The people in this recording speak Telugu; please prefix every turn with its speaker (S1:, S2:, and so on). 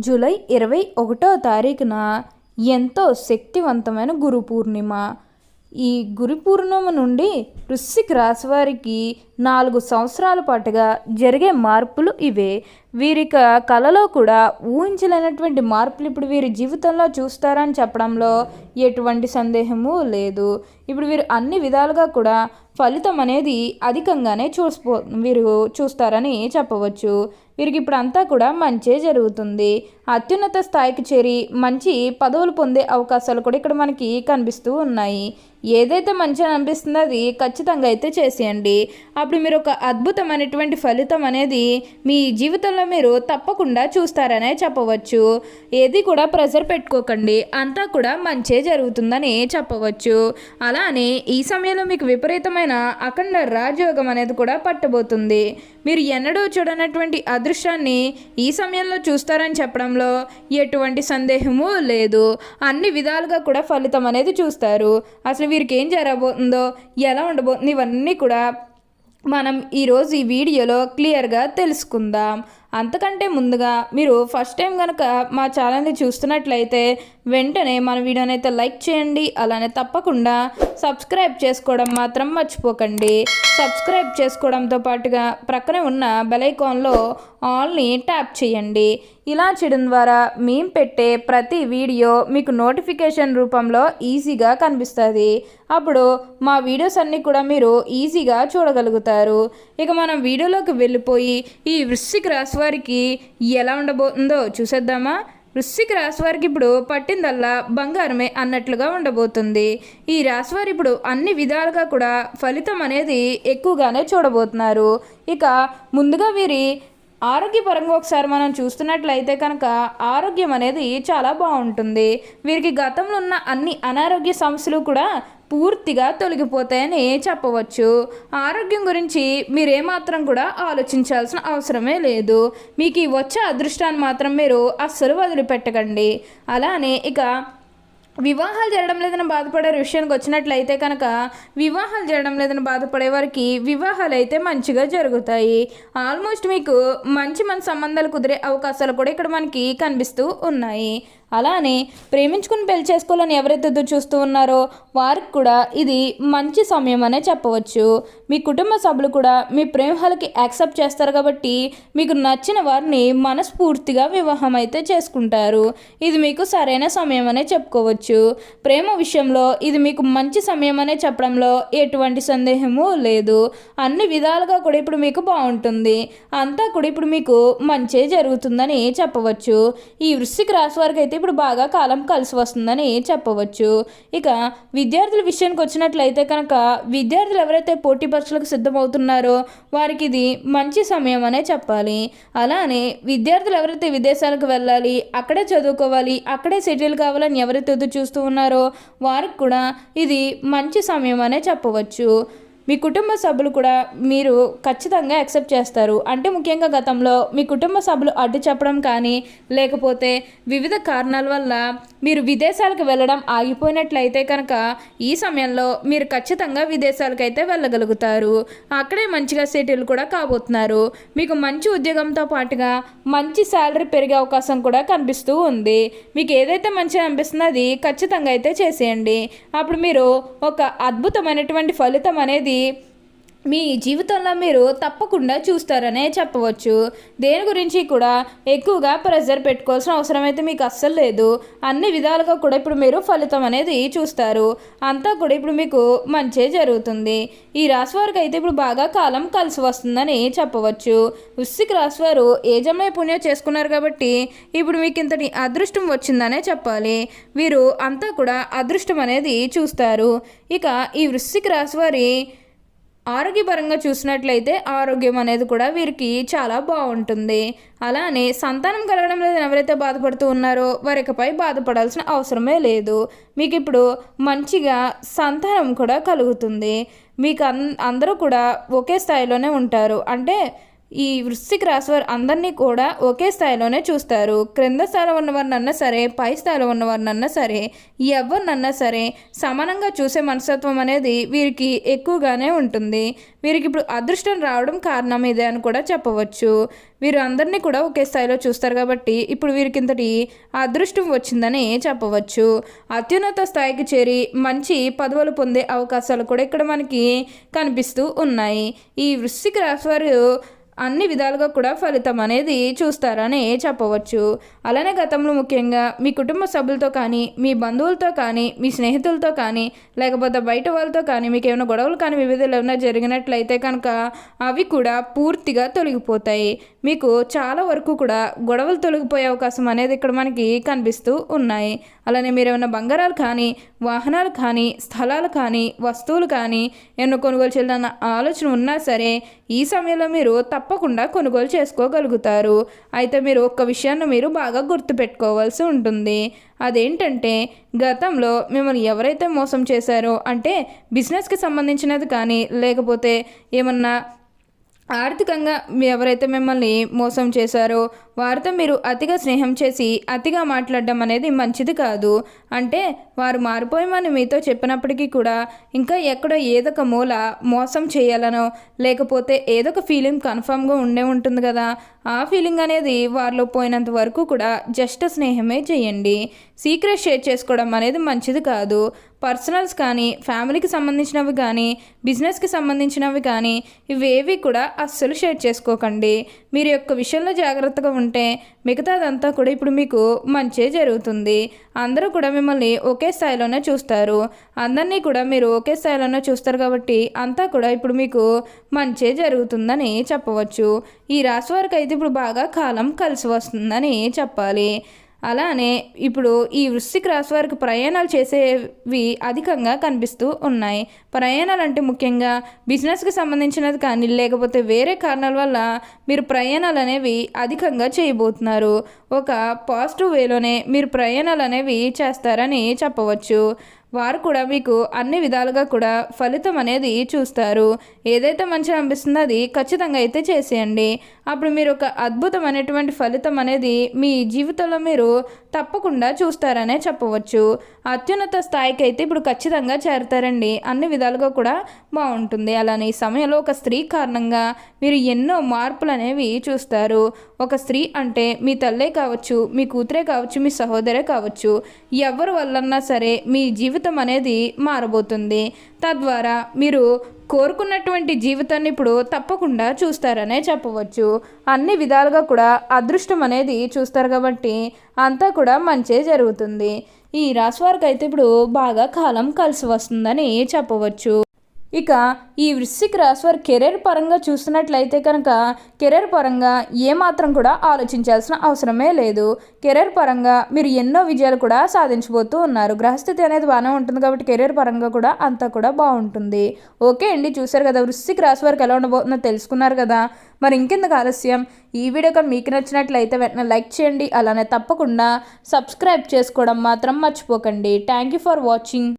S1: జూలై 21వ తారీఖున ఎంతో శక్తివంతమైన గురు పూర్ణిమ. ఈ గురు పూర్ణిమ నుండి వృశ్చిక రాశి వారికి 4 సంవత్సరాల పాటుగా జరిగే మార్పులు ఇవే. వీరిక కళలో కూడా ఊహించలేనటువంటి మార్పులు ఇప్పుడు వీరి జీవితంలో చూస్తారని చెప్పడంలో ఎటువంటి సందేహము లేదు. ఇప్పుడు వీరు అన్ని విధాలుగా కూడా ఫలితం అనేది అధికంగానే వీరు చూస్తారని చెప్పవచ్చు. వీరికి ఇప్పుడు అంతా కూడా మంచే జరుగుతుంది. అత్యున్నత స్థాయికి చేరి మంచి పదవులు పొందే అవకాశాలు కూడా ఇక్కడ మనకి కనిపిస్తూ ఉన్నాయి. ఏదైతే మంచిగా అనిపిస్తుందో అది ఖచ్చితంగా అయితే చేసేయండి. అప్పుడు మీరు ఒక అద్భుతమైనటువంటి ఫలితం అనేది మీ జీవితంలో మీరు తప్పకుండా చూస్తారనే చెప్పవచ్చు. ఏది కూడా ప్రెజర్ పెట్టుకోకండి, అంతా కూడా మంచే జరుగుతుందని చెప్పవచ్చు. అలానే ఈ సమయంలో మీకు విపరీతమైన అఖండ రాజయోగం అనేది కూడా పట్టబోతుంది. మీరు ఎన్నడూ చూడనటువంటి అదృష్టాన్ని ఈ సమయంలో చూస్తారని చెప్పడంలో ఎటువంటి సందేహము లేదు. అన్ని విధాలుగా కూడా ఫలితం అనేది చూస్తారు. అసలు వీరికి ఏం జరగబోతుందో, ఎలా ఉండబోతుంది, ఇవన్నీ కూడా మనం ఈరోజు ఈ వీడియోలో క్లియర్గా తెలుసుకుందాం. అంతకంటే ముందుగా మీరు ఫస్ట్ టైం కనుక మా ఛానల్ని చూస్తున్నట్లయితే వెంటనే మన వీడియోని అయితే లైక్ చేయండి. అలానే తప్పకుండా సబ్స్క్రైబ్ చేసుకోవడం మాత్రం మర్చిపోకండి. సబ్స్క్రైబ్ చేసుకోవడంతో పాటుగా ప్రక్కనే ఉన్న బెల్ ఐకాన్లో ఆల్ని ట్యాప్ చేయండి. ఇలా చేయడం ద్వారా మేము పెట్టే ప్రతి వీడియో మీకు నోటిఫికేషన్ రూపంలో ఈజీగా కనిపిస్తుంది. అప్పుడు మా వీడియోస్ అన్నీ కూడా మీరు ఈజీగా చూడగలుగుతారు. ఇక మనం వీడియోలోకి వెళ్ళిపోయి ఈ వృశ్చిక రాశి వారికి ఎలా ఉండబోతుందో చూసేద్దామా. వృశ్చిక రాశి వారికి ఇప్పుడు పట్టిందల్లా బంగారమే అన్నట్లుగా ఉండబోతుంది. ఈ రాశి వారు ఇప్పుడు అన్ని విధాలుగా కూడా ఫలితం అనేది ఎక్కువగానే చూడబోతున్నారు. ఇక ముందుగా వీరి ఆరోగ్యపరంగా ఒకసారి మనం చూస్తున్నట్లయితే కనుక ఆరోగ్యం అనేది చాలా బాగుంటుంది. వీరికి గతంలో ఉన్న అన్ని అనారోగ్య సమస్యలు కూడా పూర్తిగా తొలగిపోతాయని చెప్పవచ్చు. ఆరోగ్యం గురించి మీరేమాత్రం కూడా ఆలోచించాల్సిన అవసరమే లేదు. మీకు ఈ వచ్చే అదృష్టాన్ని మాత్రం మీరు అస్సలు వదిలిపెట్టకండి. అలానే ఇక వివాహాలు జరగడం లేదని బాధపడే విషయానికి వచ్చినట్లయితే కనుక వివాహాలు జరగడం లేదని బాధపడే వారికి వివాహాలు అయితే మంచిగా జరుగుతాయి. ఆల్మోస్ట్ మీకు మంచి సంబంధాలు కుదిరే అవకాశాలు కూడా ఇక్కడ మనకి కనిపిస్తూ ఉన్నాయి. అలానే ప్రేమించుకుని పెళ్లి చేసుకోవాలని ఎవరైతే ఎదురు చూస్తూ ఉన్నారో వారికి కూడా ఇది మంచి సమయం అనే చెప్పవచ్చు. మీ కుటుంబ సభ్యులు కూడా మీ ప్రేమహాలకి యాక్సెప్ట్ చేస్తారు కాబట్టి మీకు నచ్చిన వారిని మనస్ఫూర్తిగా వివాహం అయితే చేసుకుంటారు. ఇది మీకు సరైన సమయం అనే చెప్పుకోవచ్చు. ప్రేమ విషయంలో ఇది మీకు మంచి సమయం అనే చెప్పడంలో ఎటువంటి సందేహము లేదు. అన్ని విధాలుగా కూడా ఇప్పుడు మీకు బాగుంటుంది. అంతా కూడా ఇప్పుడు మీకు మంచే జరుగుతుందని చెప్పవచ్చు. ఈ వృశ్చిక రాశి వారికి అయితే ఇప్పుడు బాగా కాలం కలిసి వస్తుందని చెప్పవచ్చు. ఇక విద్యార్థుల విషయానికి వచ్చినట్లయితే కనుక విద్యార్థులు ఎవరైతే పోటీ పరీక్షలకు సిద్ధమవుతున్నారో వారికి ఇది మంచి సమయం అనే చెప్పాలి. అలానే విద్యార్థులు ఎవరైతే విదేశాలకు వెళ్ళాలి, అక్కడే చదువుకోవాలి, అక్కడే సెటిల్ కావాలని ఎవరైతే ఎదురు చూస్తూ ఉన్నారో వారికి కూడా ఇది మంచి సమయం అనే చెప్పవచ్చు. మీ కుటుంబ సభ్యులు కూడా మీరు ఖచ్చితంగా యాక్సెప్ట్ చేస్తారు. అంటే ముఖ్యంగా గతంలో మీ కుటుంబ సభ్యులు అడ్డు చెప్పడం కానీ లేకపోతే వివిధ కారణాల వల్ల మీరు విదేశాలకు వెళ్ళడం ఆగిపోయినట్లయితే కనుక ఈ సమయంలో మీరు ఖచ్చితంగా విదేశాలకైతే వెళ్ళగలుగుతారు. అక్కడే మంచిగా సెటిల్ కూడా కాబోతున్నారు. మీకు మంచి ఉద్యోగంతో పాటుగా మంచి శాలరీ పెరిగే అవకాశం కూడా కనిపిస్తూ ఉంది. మీకు ఏదైతే మంచిగా అనిపిస్తుందో అది ఖచ్చితంగా అయితే చేసేయండి. అప్పుడు మీరు ఒక అద్భుతమైనటువంటి ఫలితం అనేది మీ జీవితంలో మీరు తప్పకుండా చూస్తారనే చెప్పవచ్చు. దేని గురించి కూడా ఎక్కువగా ప్రెజర్ పెట్టుకోవాల్సిన అవసరం అయితే మీకు అస్సలు లేదు. అన్ని విధాలుగా కూడా ఇప్పుడు మీరు ఫలితం అనేది చూస్తారు. అంతా కూడా ఇప్పుడు మీకు మంచే జరుగుతుంది. ఈ రాశి వారికి అయితే ఇప్పుడు బాగా కాలం కలిసి వస్తుందని చెప్పవచ్చు. వృశ్చిక రాశి వారు ఏ జన్మ పుణ్యం చేసుకున్నారు కాబట్టి ఇప్పుడు మీకు ఇంతటి అదృష్టం వచ్చిందనే చెప్పాలి. వీరు అంతా కూడా అదృష్టం అనేది చూస్తారు. ఇక ఈ వృశ్చిక రాశి వారి ఆరోగ్యపరంగా చూసినట్లయితే ఆరోగ్యం అనేది కూడా వీరికి చాలా బాగుంటుంది. అలానే సంతానం కలగడం లేదని ఎవరైతే బాధపడుతూ ఉన్నారో వారికపై బాధపడాల్సిన అవసరమే లేదు. మీకు ఇప్పుడు మంచిగా సంతానం కూడా కలుగుతుంది. మీకు అందరూ కూడా ఒకే స్థాయిలోనే ఉంటారు. అంటే ఈ వృశ్చిక రాశి వారు అందరినీ కూడా ఒకే స్థాయిలోనే చూస్తారు. క్రింద స్థాయిలో ఉన్నవారినన్నా సరే, పై స్థాయిలో ఉన్నవారినన్నా సరే, ఎవరినన్నా సరే సమానంగా చూసే మనస్తత్వం అనేది వీరికి ఎక్కువగానే ఉంటుంది. వీరికి ఇప్పుడు అదృష్టం రావడం కారణం ఇదే అని కూడా చెప్పవచ్చు. వీరు అందరినీ కూడా ఒకే స్థాయిలో చూస్తారు కాబట్టి ఇప్పుడు వీరికి ఇంతటి అదృష్టం వచ్చిందని చెప్పవచ్చు. అత్యున్నత స్థాయికి చేరి మంచి పదవులు పొందే అవకాశాలు కూడా ఇక్కడ మనకి కనిపిస్తూ ఉన్నాయి. ఈ వృశ్చిక రాశి వారు అన్ని విధాలుగా కూడా ఫలితం అనేది చూస్తారని చెప్పవచ్చు. అలానే గతంలో ముఖ్యంగా మీ కుటుంబ సభ్యులతో కానీ, మీ బంధువులతో కానీ, మీ స్నేహితులతో కానీ, లేకపోతే బయట వాళ్ళతో కానీ మీకు ఏమైనా గొడవలు కానీ వివిధాలు ఏమైనా జరిగినట్లయితే కనుక అవి కూడా పూర్తిగా తొలగిపోతాయి. మీకు చాలా వరకు కూడా గొడవలు తొలగిపోయే అవకాశం అనేది ఇక్కడ మనకి కనిపిస్తూ ఉన్నాయి. అలానే మీరు ఏమైనా బంగారాలు కానీ, వాహనాలు కానీ, స్థలాలు కానీ, వస్తువులు కానీ ఏమైనా కొనుగోలు చేయాలన్న ఆలోచన ఉన్నా సరే ఈ సమయంలో మీరు తప్పకుండా కొనుగోలు చేసుకోగలుగుతారు. అయితే మీరు ఒక్క విషయాన్ని మీరు బాగా గుర్తుపెట్టుకోవాల్సి ఉంటుంది. అదేంటంటే గతంలో మిమ్మల్ని ఎవరైతే మోసం చేశారో, అంటే బిజినెస్కి సంబంధించినది కానీ, లేకపోతే ఏమన్నా ఆర్థికంగా ఎవరైతే మిమ్మల్ని మోసం చేశారో వారితో మీరు అతిగా స్నేహం చేసి అతిగా మాట్లాడడం అనేది మంచిది కాదు. అంటే వారు మారిపోయామని మీతో చెప్పినప్పటికీ కూడా ఇంకా ఎక్కడో ఏదొక మూల మోసం చేయాలనో, లేకపోతే ఏదొక ఫీలింగ్ కన్ఫామ్గా ఉండే ఉంటుంది కదా, ఆ ఫీలింగ్ అనేది వారిలో పోయినంత వరకు కూడా జస్ట్ స్నేహమే చేయండి. సీక్రెట్ షేర్ చేసుకోవడం అనేది మంచిది కాదు. పర్సనల్స్ కానీ, ఫ్యామిలీకి సంబంధించినవి కానీ, బిజినెస్కి సంబంధించినవి కానీ ఇవేవి కూడా అస్సలు షేర్ చేసుకోకండి. మీరు యొక్క విషయంలో జాగ్రత్తగా ఉంటే మిగతాదంతా కూడా ఇప్పుడు మీకు మంచే జరుగుతుంది. అందరూ కూడా మిమ్మల్ని ఒకే స్థాయిలోనే చూస్తారు. అందరినీ కూడా మీరు ఒకే స్థాయిలోనే చూస్తారు కాబట్టి అంతా కూడా ఇప్పుడు మీకు మంచే జరుగుతుందని చెప్పవచ్చు. ఈ రాశి వారికి అయితే ఇప్పుడు బాగా కాలం కలిసి వస్తుందని చెప్పాలి. అలానే ఇప్పుడు ఈ వృశ్చిక రాశి వారికి ప్రయాణాలు చేసేవి అధికంగా కనిపిస్తూ ఉన్నాయి. ప్రయాణాలు అంటే ముఖ్యంగా బిజినెస్కి సంబంధించినది కానీ, లేకపోతే వేరే కారణాల వల్ల మీరు ప్రయాణాలు అనేవి అధికంగా చేయబోతున్నారు. ఒక పాజిటివ్ వేలోనే మీరు ప్రయాణాలు అనేవి చేస్తారని చెప్పవచ్చు. వారు కూడా మీకు అన్ని విధాలుగా కూడా ఫలితం అనేది చూస్తారు. ఏదైతే మంచిగా అనిపిస్తుందో అది ఖచ్చితంగా అయితే చేసేయండి. అప్పుడు మీరు ఒక అద్భుతమైనటువంటి ఫలితం అనేది మీ జీవితంలో మీరు తప్పకుండా చూస్తారనే చెప్పవచ్చు. అత్యున్నత స్థాయికి అయితే ఇప్పుడు ఖచ్చితంగా చేరతారండి. అన్ని విధాలుగా కూడా బాగుంటుంది. అలానే ఈ సమయంలో ఒక స్త్రీ కారణంగా మీరు ఎన్నో మార్పులు అనేవి చూస్తారు. ఒక స్త్రీ అంటే మీ తల్లే కావచ్చు, మీ కూతురే కావచ్చు, మీ సహోదరే కావచ్చు, ఎవరి వల్లన్నా సరే మీ జీవితం అనేది మారబోతుంది. తద్వారా మీరు కోరుకున్నటువంటి జీవితాన్ని ఇప్పుడు తప్పకుండా చూస్తారనే చెప్పవచ్చు. అన్ని విధాలుగా కూడా అదృష్టం అనేది చూస్తారు కాబట్టి అంతా కూడా మంచే జరుగుతుంది. ఈ రాశి వారికి అయితే ఇప్పుడు బాగా కాలం కలిసి వస్తుందని చెప్పవచ్చు. ఇక ఈ వృశ్చిక రాశి వారి కెరీర్ పరంగా చూస్తున్నట్లయితే కనుక కెరీర్ పరంగా ఏమాత్రం కూడా ఆలోచించాల్సిన అవసరమే లేదు. కెరీర్ పరంగా మీరు ఎన్నో విజయాలు కూడా సాధించబోతూ ఉన్నారు. గ్రహస్థితి అనేది బాగానే ఉంటుంది కాబట్టి కెరీర్ పరంగా కూడా అంతా కూడా బాగుంటుంది. ఓకే అండి, చూసారు కదా వృశ్చిక రాశి వారికి ఎలా ఉండబోతుందో తెలుసుకున్నారు కదా. మరి ఇంకెందుకు ఆలస్యం, ఈ వీడియో కానీ మీకు నచ్చినట్లయితే వెంటనే లైక్ చేయండి. అలానే తప్పకుండా సబ్స్క్రైబ్ చేసుకోవడం మాత్రం మర్చిపోకండి. Thank you for watching.